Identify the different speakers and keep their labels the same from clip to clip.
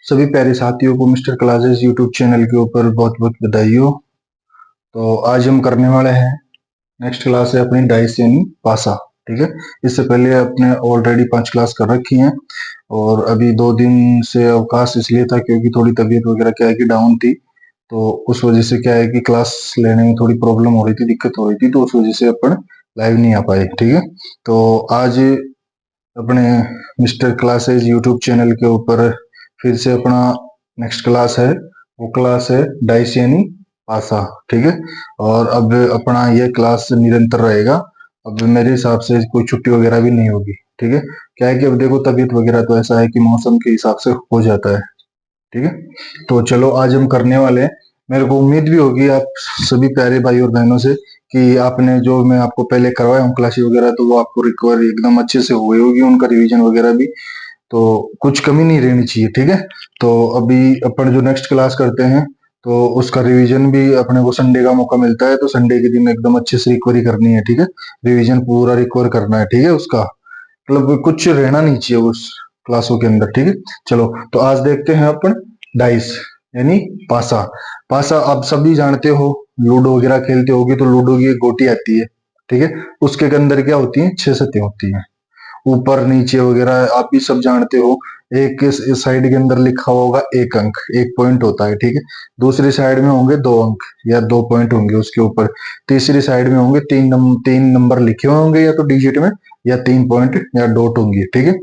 Speaker 1: सभी प्यारे साथियों को मिस्टर क्लासेस यूट्यूब चैनल के ऊपर बहुत बहुत बधाई हो। तो आज हम करने वाले हैं, नेक्स्ट क्लास है अपनी डाइस यानी पासा। ठीक है, इससे पहले अपने ऑलरेडी 5 क्लास कर रखी हैं और अभी 2 दिन से अवकाश इसलिए था क्योंकि थोड़ी तबीयत वगैरह क्या है कि डाउन थी। तो उस वजह से क्या है कि क्लास लेने में थोड़ी प्रॉब्लम हो रही थी, दिक्कत हो रही थी, तो उस वजह से अपन लाइव नहीं आ पाए। ठीक है, तो आज अपने मिस्टर क्लासेस यूट्यूब चैनल के ऊपर फिर से अपना नेक्स्ट क्लास है, वो क्लास है डाइस यानी पासा। ठीक है, और अब अपना ये क्लास निरंतर रहेगा। अब मेरे हिसाब से कोई छुट्टी वगैरह भी नहीं होगी। ठीक है, क्या है कि अब देखो तबीयत वगैरह तो ऐसा है कि मौसम के हिसाब से हो जाता है। ठीक है, तो चलो आज हम करने वाले हैं। मेरे को उम्मीद भी होगी आप सभी प्यारे भाई और बहनों से कि आपने जो मैं आपको पहले करवाया हूँ क्लासेस वगैरह, तो वो आपको रिकवर एकदम अच्छे से हो गई होगी, उनका रिवीजन वगैरह भी, तो कुछ कमी नहीं रहनी चाहिए। ठीक है, तो अभी अपन जो नेक्स्ट क्लास करते हैं तो उसका रिवीजन भी अपने को संडे का मौका मिलता है, तो संडे के दिन एकदम अच्छे से रिकवरी करनी है। ठीक है, रिवीजन पूरा रिकवर करना है। ठीक है, उसका मतलब कुछ रहना नहीं चाहिए उस क्लासों के अंदर। ठीक है, चलो तो आज देखते हैं अपन डाइस यानी पासा। पासा आप सभी जानते हो, लूडो वगैरह खेलते होगे तो लूडो की एक गोटी आती है। ठीक है, उसके अंदर क्या होती है, 6 सतह होती हैं, ऊपर नीचे वगैरह आप भी सब जानते हो। एक इस साइड के अंदर लिखा हुआ होगा 1 अंक, 1 पॉइंट होता है। ठीक है, दूसरी साइड में होंगे 2 अंक या 2 पॉइंट होंगे उसके ऊपर, तीसरी साइड में होंगे 3 नंबर लिखे हुए होंगे या तो डिजिट में, या 3 पॉइंट या डॉट होंगे। ठीक है,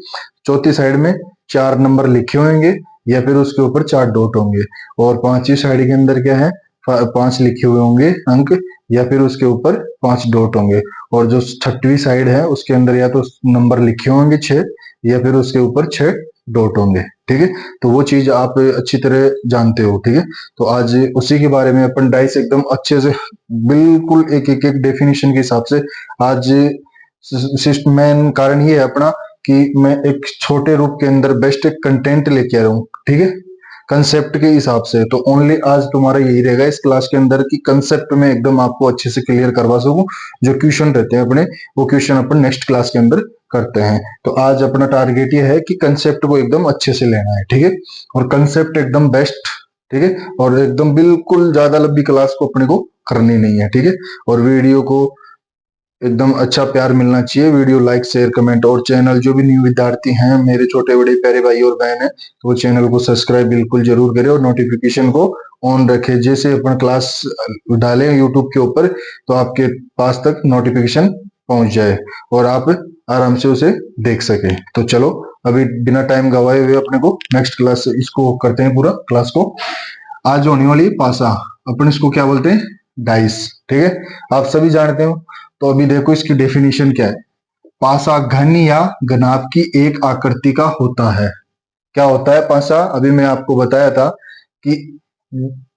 Speaker 1: चौथी साइड में 4 नंबर लिखे होंगे या फिर उसके ऊपर 4 डॉट होंगे, और पांचवी साइड के अंदर क्या है, 5 लिखे हुए होंगे अंक या फिर उसके ऊपर 5 डॉट होंगे, और जो छठवीं साइड है उसके अंदर या तो नंबर लिखे होंगे 6 या फिर उसके ऊपर 6 डॉट होंगे। ठीक है, तो वो चीज आप अच्छी तरह जानते हो। ठीक है, तो आज उसी के बारे में अपन डाइस एकदम अच्छे से बिल्कुल एक एक एक डेफिनेशन के हिसाब से आज सिस्टम मेन कारण ये है अपना कि मैं एक छोटे रूप के अंदर बेस्ट कंटेंट लेके आ रहा हूँ। ठीक है, कंसेप्ट के हिसाब से, तो ओनली आज तुम्हारा यही रहेगा इस क्लास के अंदर कि कंसेप्ट में एकदम आपको अच्छे से क्लियर करवा सकूं। जो क्वेश्चन रहते हैं अपने, वो क्वेश्चन अपन नेक्स्ट क्लास के अंदर करते हैं। तो आज अपना टारगेट ये है कि कंसेप्ट को एकदम अच्छे से लेना है। ठीक है, और कंसेप्ट एकदम बेस्ट। ठीक है, और एकदम बिल्कुल ज्यादा लंबी क्लास को अपने को करनी नहीं है। ठीक है, और वीडियो को एकदम अच्छा प्यार मिलना चाहिए, वीडियो लाइक शेयर कमेंट, और चैनल जो भी न्यू विद्यार्थी हैं मेरे छोटे बड़े प्यारे भाई और बहन हैं, तो वो चैनल को सब्सक्राइब बिल्कुल जरूर करें और नोटिफिकेशन को ऑन रखें। जैसे अपन क्लास डालें यूट्यूब के ऊपर तो आपके पास तक नोटिफिकेशन पहुंच जाए और आप आराम से उसे देख सके। तो चलो अभी बिना टाइम गवाए हुए अपने को नेक्स्ट क्लास इसको करते हैं, पूरा क्लास को। आज होने वाली पासा, अपन इसको क्या बोलते हैं, डाइस। ठीक है, आप सभी जानते हो। तो अभी देखो इसकी डेफिनेशन क्या है। पासा घन या घनाभ की एक आकृति का होता है। क्या होता है पासा, अभी मैं आपको बताया था कि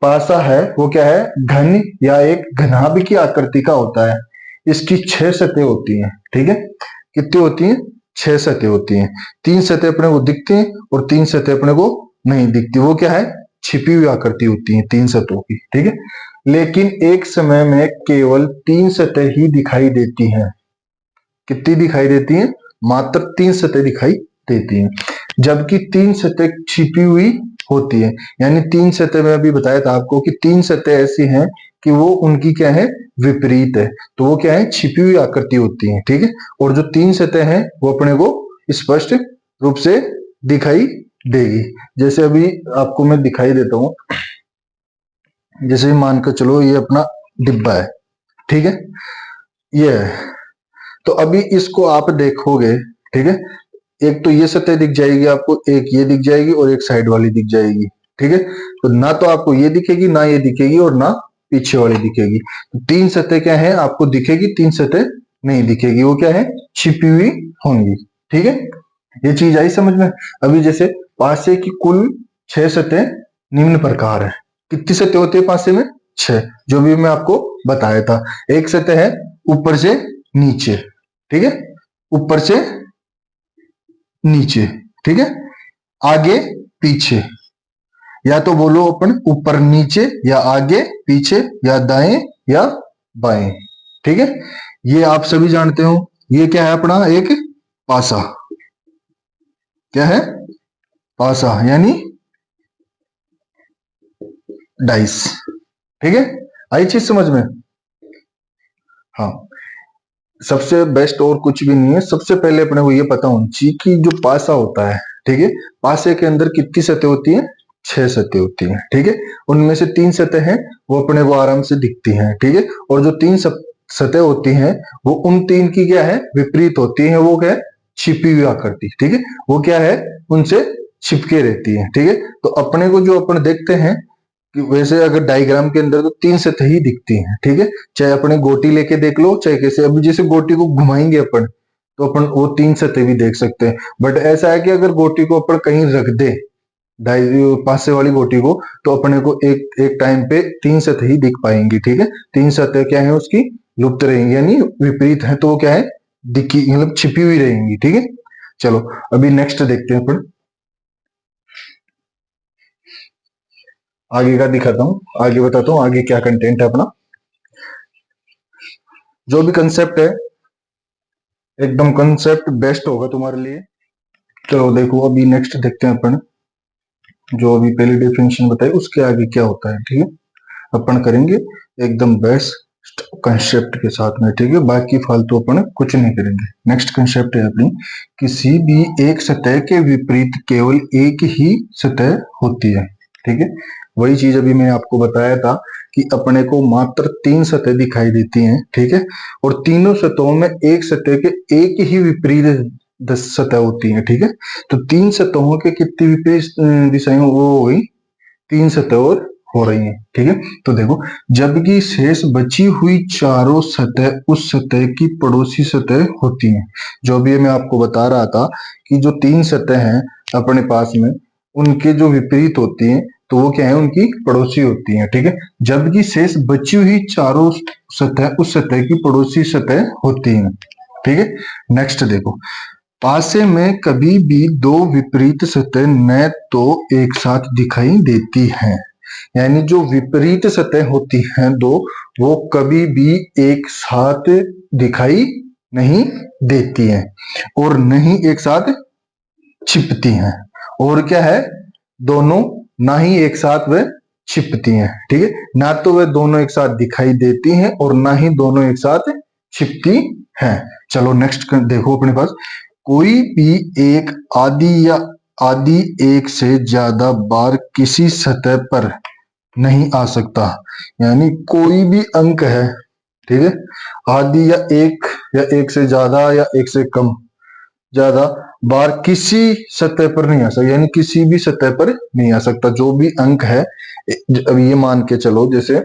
Speaker 1: पासा है वो क्या है, घन या एक घनाभ की आकृति का होता है। इसकी 6 सतह होती हैं। ठीक है, कितनी होती हैं, 6 सतह होती हैं। 3 सतह अपने को दिखती हैं और 3 सतह अपने को नहीं दिखती। वो क्या है, छिपी हुई आकृति होती है 3 सतहों की। ठीक है, लेकिन एक समय में केवल 3 सतह ही दिखाई देती हैं। कितनी दिखाई देती हैं, मात्र 3 सतह दिखाई देती हैं, जबकि 3 सतह छिपी हुई होती है। यानी 3 सतह में अभी बताया था आपको कि 3 सतह ऐसी हैं कि वो उनकी क्या है, विपरीत है, तो वो क्या है, छिपी हुई आकृति होती है। ठीक है, और जो 3 सतह है वो अपने को स्पष्ट रूप से दिखाई देगी। जैसे अभी आपको मैं दिखाई देता हूं, जैसे मानकर चलो ये अपना डिब्बा है। ठीक है, ये है, तो अभी इसको आप देखोगे। ठीक है, एक तो ये सतह दिख जाएगी आपको, एक ये दिख जाएगी और एक साइड वाली दिख जाएगी। ठीक है, तो ना तो आपको ये दिखेगी, ना ये दिखेगी, और ना पीछे वाली दिखेगी। तो 3 सतह क्या है, आपको दिखेगी, 3 सतह नहीं दिखेगी, वो क्या है, छिपी हुई होंगी। ठीक है, ये चीज आई समझ में। अभी जैसे पासे की कुल 6 सतह निम्न प्रकार है। कितनी सतह होती है पासे में, 6, जो भी मैं आपको बताया था। एक सतह है ऊपर से नीचे। ठीक है, ऊपर से नीचे। ठीक है, आगे पीछे, या तो बोलो अपन ऊपर नीचे या आगे पीछे या दाएं या बाएं। ठीक है, ये आप सभी जानते हो। ये क्या है अपना, एक पासा। क्या है, पासा यानी डाइस। ठीक है, आई चीज समझ में? हाँ, सबसे बेस्ट और कुछ भी नहीं है। सबसे पहले अपने को ये पता होना चाहिए कि जो पासा होता है, ठीक है, पासे के अंदर कितनी सतह होती है? 6 सतह होती है। ठीक है, उनमें से 3 सतह हैं वो अपने को आराम से दिखती हैं। ठीक है, और जो 3 सतह होती हैं वो उन 3 की क्या है? विपरीत होती है। वो क्या है? छिपी हुई आकृति। ठीक है, वो क्या है? उनसे छिपके रहती है। ठीक है, तो अपने को जो अपन देखते हैं कि वैसे अगर डायग्राम के अंदर तो 3 सतह ही दिखती हैं। ठीक है, चाहे अपने गोटी लेके देख लो, चाहे कैसे। अभी जैसे गोटी को घुमाएंगे अपन तो अपन वो 3 सतह भी देख सकते हैं। बट ऐसा है कि अगर गोटी को अपन कहीं रख दे, पासे वाली गोटी को, तो अपने को एक एक टाइम पे 3 सतह ही दिख पाएंगी। ठीक है, 3 सतह क्या है उसकी? लुप्त रहेंगी, यानी विपरीत है, तो वो क्या है? दिखी, मतलब छिपी हुई रहेंगी। ठीक है, चलो अभी नेक्स्ट देखते हैं अपन। आगे का दिखाता हूँ, आगे बताता हूँ आगे क्या कंटेंट है अपना। जो भी कंसेप्ट है एकदम कंसेप्ट बेस्ट होगा तुम्हारे लिए। चलो देखो अभी नेक्स्ट देखते हैं अपन। जो अभी पहले डेफिनेशन बताई उसके आगे क्या होता है। ठीक है, अपन करेंगे एकदम बेस्ट कंसेप्ट के साथ में। ठीक है, बाकी फालतू अपन कुछ नहीं करेंगे। नेक्स्ट कंसेप्ट है अपनी, किसी भी एक सतह के विपरीत केवल एक ही सतह होती है। ठीक है, वही चीज अभी मैं आपको बताया था कि अपने को मात्र 3 सतह दिखाई देती हैं। ठीक है, और तीनों सतहों में एक सतह के एक ही विपरीत 10 सतह होती हैं। ठीक है, तो 3 सतहों के कितनी विपरीत दिशाएं वो हो गई? 3 सतह और हो रही हैं। ठीक है, तो देखो, जबकि शेष बची हुई चारों सतह उस सतह की पड़ोसी सतह होती हैं। जो भी मैं आपको बता रहा था कि जो 3 सतह हैं अपने पास में, उनके जो विपरीत होती हैं तो वो क्या है? उनकी पड़ोसी होती हैं। ठीक है, जबकि शेष बची हुई चारों सतह उस सतह की पड़ोसी सतह होती हैं। ठीक है, नेक्स्ट देखो, पासे में कभी भी दो विपरीत सतह न तो एक साथ दिखाई देती हैं, यानी जो विपरीत सतह होती हैं दो, वो कभी भी एक साथ दिखाई नहीं देती हैं और नहीं एक साथ छिपती हैं। और क्या है? दोनों ना ही एक साथ वे छिपती हैं। ठीक है, ना तो वे दोनों एक साथ दिखाई देती हैं और ना ही दोनों एक साथ छिपती हैं। चलो नेक्स्ट देखो अपने पास, कोई भी एक आदि या आदि एक से ज्यादा बार किसी सतह पर नहीं आ सकता, यानी कोई भी अंक है, ठीक है, आदि या एक से ज्यादा या एक से कम ज्यादा बार किसी सतह पर नहीं आ सकता, यानी किसी भी सतह पर नहीं आ सकता। जो भी अंक है, अब ये मान के चलो जैसे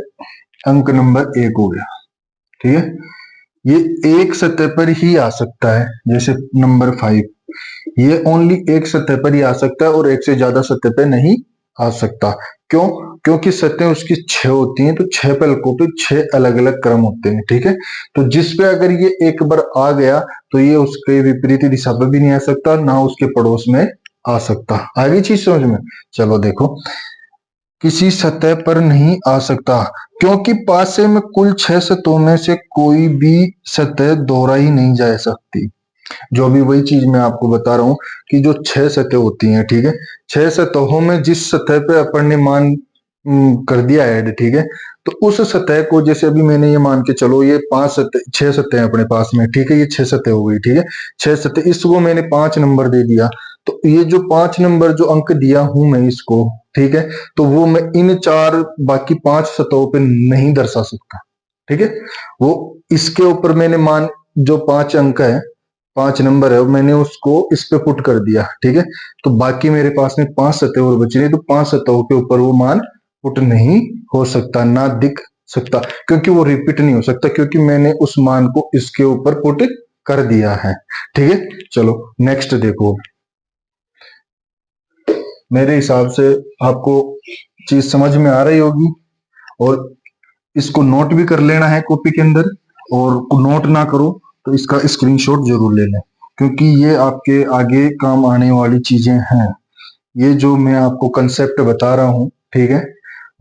Speaker 1: अंक नंबर 1 हो गया। ठीक है, ये एक सतह पर ही आ सकता है। जैसे नंबर 5, ये ओनली एक सतह पर ही आ सकता है और एक से ज्यादा सतह पर नहीं आ सकता। क्यों? क्योंकि सतह उसकी 6 होती हैं, तो 6 पलकों पे 6 अलग अलग क्रम होते हैं। ठीक है, तो जिस पे अगर ये एक बार आ गया तो ये उसके विपरीत दिशा पर भी नहीं आ सकता, ना उसके पड़ोस में आ सकता। आगे चीज समझ में? चलो देखो, किसी सतह पर नहीं आ सकता क्योंकि पासे में कुल 6 सतहों में से कोई भी सतह दोहराई नहीं जा सकती। जो भी वही चीज मैं आपको बता रहा हूं कि जो 6 सतह होती हैं, ठीक है, 6 सतहों में जिस सतह पे अपन ने मान कर दिया ऐड, ठीक है, तो उस सतह को, जैसे अभी मैंने ये मान के चलो ये 5 सतह 6 सतह है अपने पास में, ठीक है, ये 6 सतह हो गई। ठीक है, 6 सतह, इसको मैंने 5 नंबर दे दिया, तो ये जो 5 नंबर जो अंक दिया हूं मैं इसको, ठीक है, तो वो मैं इन 4 बाकी 5 सतहों पे नहीं दर्शा सकता। ठीक है, वो इसके ऊपर मैंने मान, जो 5 अंक है, 5 नंबर है, मैंने उसको इस पे पुट कर दिया। ठीक है, तो बाकी मेरे पास में 5 सतह और बची, नहीं तो 5 सतहों के ऊपर वो मान पुट नहीं हो सकता, ना दिख सकता, क्योंकि वो रिपीट नहीं हो सकता, क्योंकि मैंने उस मान को इसके ऊपर पुट कर दिया है। ठीक है, चलो नेक्स्ट देखो। मेरे हिसाब से आपको चीज समझ में आ रही होगी, और इसको नोट भी कर लेना है कॉपी के अंदर, और नोट ना करो तो इसका स्क्रीनशॉट जरूर ले लें, क्योंकि ये आपके आगे काम आने वाली चीजें हैं। ये जो मैं आपको कंसेप्ट बता रहा हूँ, ठीक है,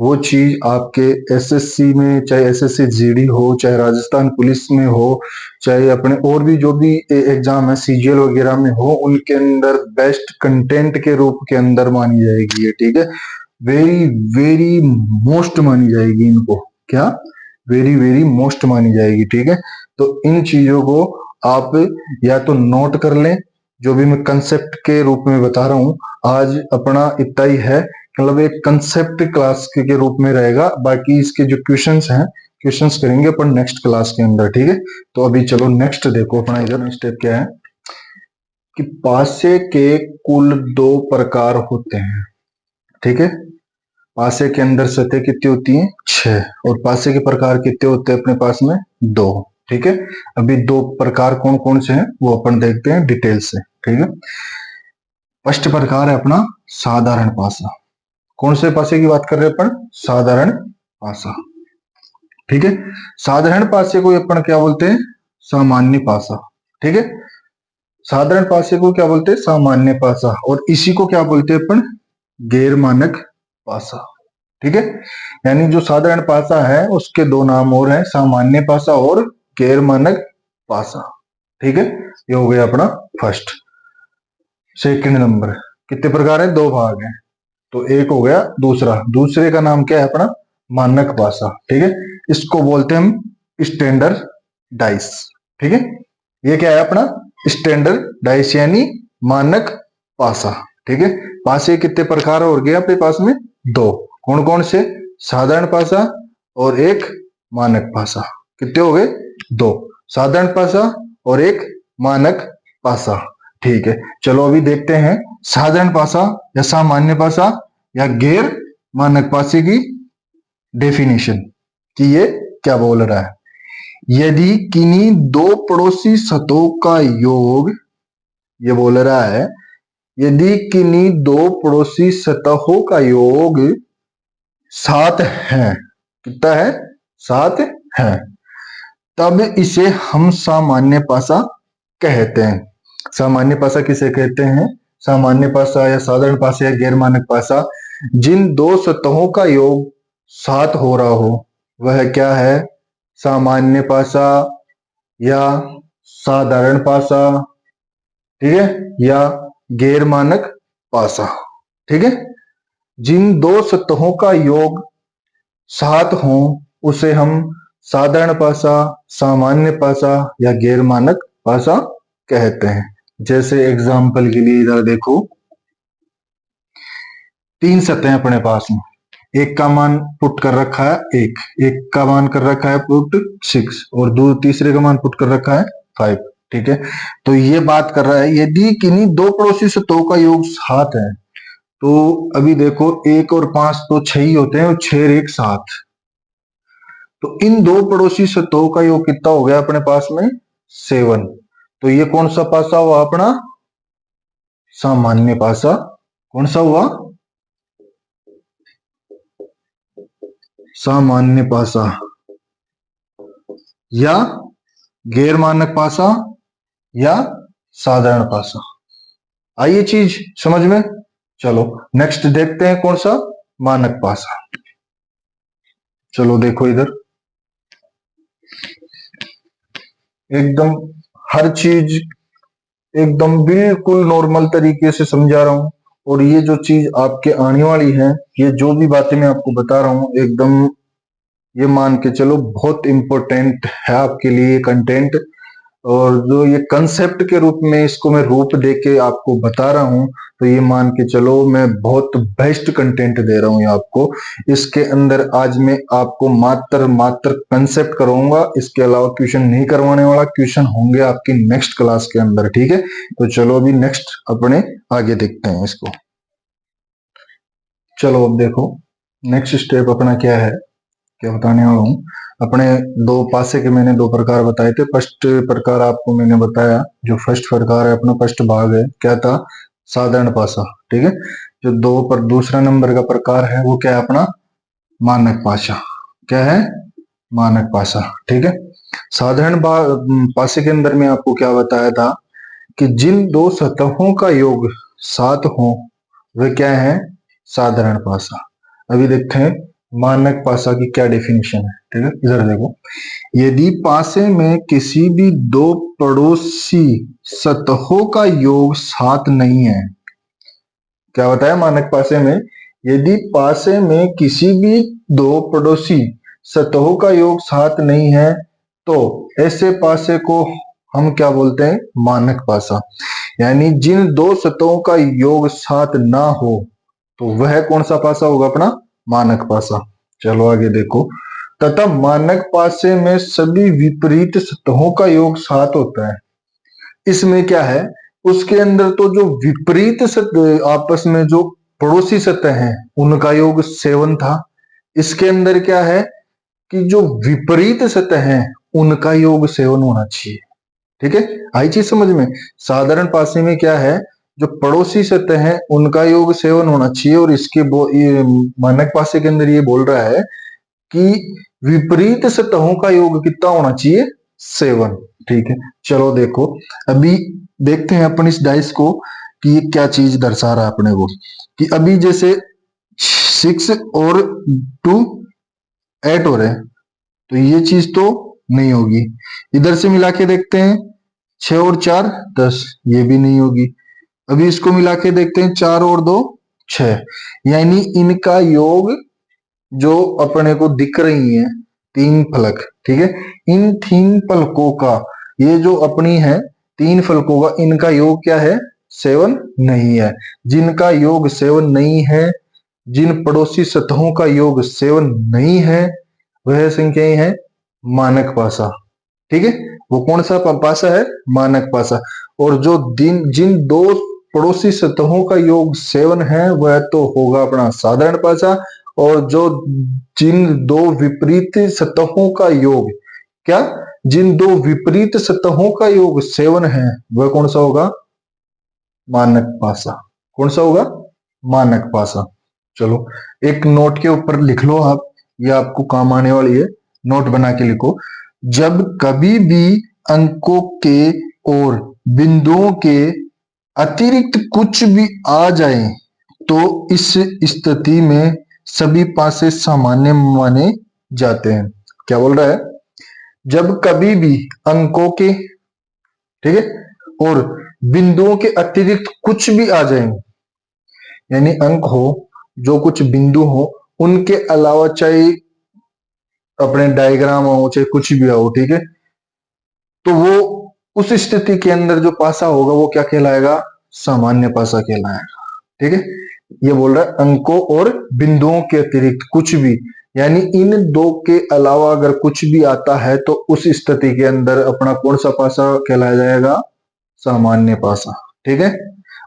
Speaker 1: वो चीज आपके एसएससी में, चाहे एसएससी जीडी हो, चाहे राजस्थान पुलिस में हो, चाहे अपने और भी जो भी एग्जाम है सीजीएल वगैरह में हो, उनके अंदर बेस्ट कंटेंट के रूप के अंदर मानी जाएगी ये। ठीक है, वेरी वेरी मोस्ट मानी जाएगी इनको। क्या? वेरी वेरी मोस्ट मानी जाएगी। ठीक है, तो इन चीजों को आप या तो नोट कर लें, जो भी मैं कंसेप्ट के रूप में बता रहा हूं। आज अपना इतना ही है, मतलब एक कंसेप्ट क्लास के रूप में रहेगा। बाकी इसके जो क्वेश्चंस हैं, क्वेश्चंस करेंगे अपन नेक्स्ट क्लास के अंदर। ठीक है, तो अभी चलो नेक्स्ट देखो अपना इधर स्टेप क्या है कि पासे के कुल 2 प्रकार होते हैं। ठीक है, पासे के अंदर सतह कितनी होती है? 6। और पासे के प्रकार कितने होते हैं अपने पास में? 2। ठीक है, अभी 2 प्रकार कौन कौन से हैं वो अपन देखते हैं डिटेल से। ठीक है, फर्स्ट प्रकार है अपना साधारण पासा। कौन से पासे की बात कर रहे हैं अपन? साधारण पासा। ठीक है, साधारण पासे को अपन क्या बोलते हैं? सामान्य पासा। ठीक है, साधारण पासे को क्या बोलते हैं? सामान्य पासा। और इसी को क्या बोलते हैं अपन? गैर मानक पासा। ठीक है, यानी जो साधारण पासा है उसके 2 नाम और हैं, सामान्य पासा और गैर मानक पासा। ठीक है, ये हो गया अपना फर्स्ट। सेकंड नंबर, कितने प्रकार है? 2 भाग हैं, तो एक हो गया। दूसरे का नाम क्या है अपना? मानक पासा। ठीक है, इसको बोलते हैं हम स्टैंडर्ड डाइस। ठीक है, ये क्या है अपना? स्टैंडर्ड डाइस यानी मानक पासा। ठीक है, पासे कितने प्रकार हो गए अपने पास में? 2। कौन कौन से? साधारण पासा और एक मानक पासा। कितने हो गए? 2 साधारण पासा और एक मानक पासा। ठीक है, चलो अभी देखते हैं साधारण पासा या सामान्य पासा या गैर मानक पासे की डेफिनेशन कि ये क्या बोल रहा है। यदि किन्हीं 2 पड़ोसी सतहों का योग, ये बोल रहा है यदि किन्हीं 2 पड़ोसी सतहों का योग 7 है, कितना है? 7 है, तब इसे हम सामान्य पासा कहते हैं। सामान्य पासा किसे कहते हैं? सामान्य पासा या साधारण पासा या गैर मानक पासा, जिन 2 सतहों का योग 7 हो रहा हो वह क्या है? सामान्य पासा या साधारण पासा। ठीक है, या गैर मानक पासा। ठीक है, जिन 2 सतहों का योग 7 हो उसे हम साधारण पासा, सामान्य पासा या गैर मानक पासा कहते हैं। जैसे एग्जाम्पल के लिए इधर देखो, 3 सतहें अपने पास में, एक का मान पुट कर रखा है एक का मान कर रखा है पुट 6 और तीसरे का मान पुट कर रखा है 5। ठीक है, तो ये बात कर रहा है यदि किन्हीं 2 पड़ोसी सतहों का योग 7 है, तो अभी देखो 1 और 5 तो 6 ही होते हैं और 6 और 1 7, तो इन 2 पड़ोसी सतहों का योग कितना हो गया अपने पास में? 7। तो ये कौन सा पासा हुआ अपना? सामान्य पासा। कौन सा हुआ? सामान्य पासा या गैर मानक पासा या साधारण पासा। आइए चीज समझ में। चलो नेक्स्ट देखते हैं कौन सा? मानक पासा। चलो देखो इधर, एकदम हर चीज एकदम बिल्कुल नॉर्मल तरीके से समझा रहा हूं। और ये जो चीज आपके आने वाली है, ये जो भी बातें मैं आपको बता रहा हूं, एकदम ये मान के चलो बहुत इंपॉर्टेंट है आपके लिए कंटेंट। और जो ये कंसेप्ट के रूप में इसको मैं रूप दे के आपको बता रहा हूं, तो ये मान के चलो मैं बहुत बेस्ट कंटेंट दे रहा हूं ये आपको। इसके अंदर आज मैं आपको मात्र कंसेप्ट कराऊंगा, इसके अलावा क्वेश्चन नहीं करवाने वाला। क्वेश्चन होंगे आपकी नेक्स्ट क्लास के अंदर। ठीक है, तो चलो अभी नेक्स्ट अपने आगे देखते हैं इसको। चलो अब देखो नेक्स्ट स्टेप अपना क्या है, क्या बताने वाला हूँ। अपने 2 पासे के मैंने 2 प्रकार बताए थे। फर्स्ट प्रकार आपको मैंने बताया, जो फर्स्ट प्रकार है अपना फर्स्ट भाग है, क्या था? साधारण पासा। ठीक है, जो 2 पर दूसरा नंबर का प्रकार है वो क्या है अपना? मानक पासा। क्या है? मानक पासा। ठीक है, साधारण पासे के अंदर में आपको क्या बताया था कि जिन 2 सतहों का योग 7 हो वे क्या है? साधारण पासा। अभी देखते हैं मानक पासा की क्या डेफिनेशन है। ठीक है, इधर देखो, यदि पासे में किसी भी 2 पड़ोसी सतहों का योग 7 नहीं है, क्या बताया मानक पासे में? यदि पासे में किसी भी दो पड़ोसी सतहों का योग 7 नहीं है तो ऐसे पासे को हम क्या बोलते हैं? मानक पासा। यानी जिन दो सतहों का योग 7 ना हो तो वह कौन सा पासा होगा? अपना मानक पासा। चलो आगे देखो। तथा मानक पासे में सभी विपरीत सतहों का योग 7 होता है। इसमें क्या है? उसके अंदर तो जो विपरीत सतह आपस में जो पड़ोसी सतह हैं उनका योग 7 था। इसके अंदर क्या है कि जो विपरीत सतह हैं उनका योग 7 होना चाहिए। ठीक है, आई चीज समझ में? साधारण पासे में क्या है? जो पड़ोसी सतह हैं उनका योग 7 होना चाहिए, और ये मानक पासे के अंदर ये बोल रहा है कि विपरीत सतहों का योग कितना होना चाहिए? 7। ठीक है, चलो देखो अभी देखते हैं अपन इस डाइस को कि ये क्या चीज दर्शा रहा है अपने को। कि अभी जैसे 6 और 2 8 हो रहे हैं तो ये चीज तो नहीं होगी। इधर से मिला के देखते हैं 6 और 4 10, ये भी नहीं होगी। अभी इसको मिला के देखते हैं 4 और 2 6, यानी इनका योग जो अपने को दिख रही है 3 फलक, ठीक है, इन 3 फलकों का ये जो अपनी है 3 फलकों का इनका योग क्या है? 7 नहीं है। जिनका योग 7 नहीं है, जिन पड़ोसी सतहों का योग 7 नहीं है, वह संख्याएं हैं मानक पासा। ठीक है, वो कौन सा पासा है? मानक पासा। और जो जिन दो पड़ोसी सतहों का योग 7 है वह तो होगा अपना साधारण पासा, और जो जिन दो विपरीत सतहों का योग क्या? जिन दो विपरीत सतहों का योग 7 है वह कौन सा होगा? मानक पासा। कौन सा होगा? मानक पासा। चलो एक नोट के ऊपर लिख लो आप, ये आपको काम आने वाली है, नोट बना के लिखो। जब कभी भी अंकों के और बिंदुओं के अतिरिक्त कुछ भी आ जाए तो इस स्थिति में सभी पासे सामान्य माने जाते हैं। क्या बोल रहा है? जब कभी भी अंकों के, ठीक है, और बिंदुओं के अतिरिक्त कुछ भी आ जाए, यानी अंक हो, जो कुछ बिंदु हो, उनके अलावा चाहे अपने डायग्राम हो, चाहे कुछ भी हो, ठीक है, तो वो उस स्थिति के अंदर जो पासा होगा वो क्या कहलाएगा? सामान्य पासा कहलाएगा। ठीक है, ये बोल रहा है अंकों और बिंदुओं के अतिरिक्त कुछ भी, यानी इन दो के अलावा अगर कुछ भी आता है तो उस स्थिति के अंदर अपना कौन सा पासा कहलाया जाएगा? सामान्य पासा। ठीक है,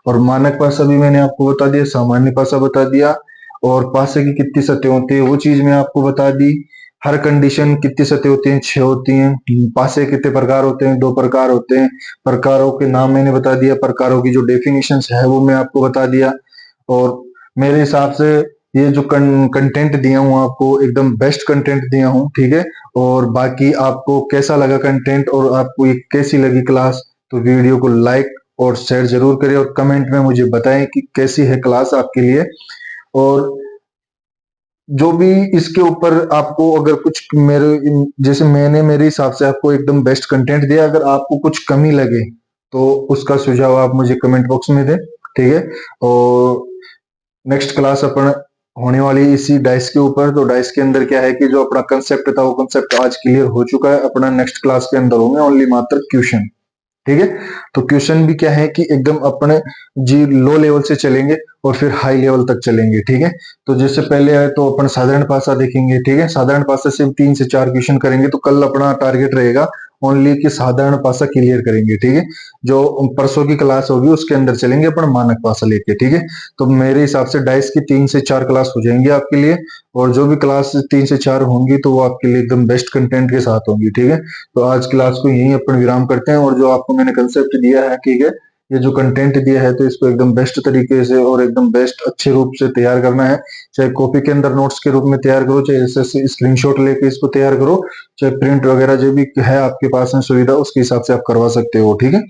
Speaker 1: और मानक पासा भी मैंने आपको बता दिया, सामान्य पासा बता दिया, और पासे की कितनी सतह होती है वो चीज मैं आपको बता दी। हर कंडीशन कितनी सतह होती हैं? 6 होती हैं। पासे कितने प्रकार होते हैं? 2 प्रकार होते हैं। प्रकारों के नाम मैंने बता दिया, प्रकारों की जो डेफिनेशन है वो मैं आपको बता दिया। और मेरे हिसाब से ये जो कंटेंट दिया हूँ आपको एकदम बेस्ट कंटेंट दिया हूँ। ठीक है, और बाकी आपको कैसा लगा कंटेंट और आपको ये कैसी लगी क्लास, तो वीडियो को लाइक और शेयर जरूर करें, और कमेंट में मुझे बताएं कि कैसी है क्लास आपके लिए। और जो भी इसके ऊपर आपको अगर कुछ मेरे जैसे मैंने मेरे हिसाब से आपको एकदम बेस्ट कंटेंट दिया, अगर आपको कुछ कमी लगे तो उसका सुझाव आप मुझे कमेंट बॉक्स में दें। ठीक है, और नेक्स्ट क्लास अपन होने वाली इसी डाइस के ऊपर। तो डाइस के अंदर क्या है कि जो अपना कंसेप्ट था वो कंसेप्ट आज क्लियर हो चुका है। अपना नेक्स्ट क्लास के अंदर होंगे ओनली मात्र क्वेश्चन। ठीक है, तो क्वेश्चन भी क्या है कि एकदम अपने जी लो लेवल से चलेंगे और फिर हाई लेवल तक चलेंगे। ठीक है, तो जैसे पहले है तो अपन साधारण पासा देखेंगे। ठीक है, साधारण पासा से 3 से 4 क्वेश्चन करेंगे, तो कल अपना टारगेट रहेगा ओनली कि साधारण पासा क्लियर करेंगे। ठीक है, जो परसों की क्लास होगी उसके अंदर चलेंगे अपन मानक पासा लेके। ठीक है, तो मेरे हिसाब से डाइस की 3 से 4 क्लास हो जाएंगी आपके लिए, और जो भी क्लास 3 से 4 होंगी तो वो आपके लिए एकदम बेस्ट कंटेंट के साथ होंगी। ठीक है, तो आज क्लास को यहीं अपन विराम करते हैं, और जो आपको मैंने कंसेप्ट दिया है, ठीक है, ये जो कंटेंट दिया है तो इसको एकदम बेस्ट तरीके से और एकदम बेस्ट अच्छे रूप से तैयार करना है। चाहे कॉपी के अंदर नोट्स के रूप में तैयार करो, चाहे ऐसे स्क्रीनशॉट लेके इसको तैयार करो, चाहे प्रिंट वगैरह जो भी है आपके पास में सुविधा उसके हिसाब से आप करवा सकते हो। ठीक है,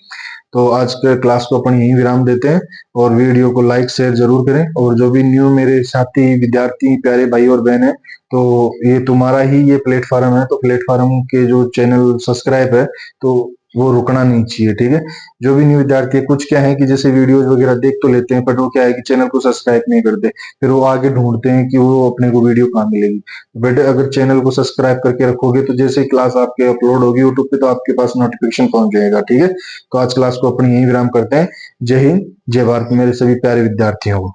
Speaker 1: तो आज के क्लास को अपन यहीं विराम देते हैं, और वीडियो को लाइक शेयर जरूर करें। और जो भी न्यू मेरे साथी विद्यार्थी प्यारे भाई और बहन है, तो ये तुम्हारा ही ये प्लेटफॉर्म है, तो प्लेटफॉर्म के जो चैनल सब्सक्राइब है तो वो रुकना नहीं चाहिए, ठीक है। जो भी न्यू विद्यार्थी है, कुछ क्या है कि जैसे वीडियोज वगैरह देख तो लेते हैं, बट वो क्या है कि चैनल को सब्सक्राइब नहीं करते, फिर वो आगे ढूंढते हैं कि वो अपने को वीडियो कहाँ मिलेगी। बट अगर चैनल को सब्सक्राइब करके रखोगे तो जैसे ही क्लास आपके अपलोड होगी यूट्यूब पे तो आपके पास नोटिफिकेशन पहुंच जाएगा, ठीक है। तो आज क्लास को अपनी यही विराम करते हैं। जय हिंद, जय भारत मेरे सभी प्यारे विद्यार्थियों को।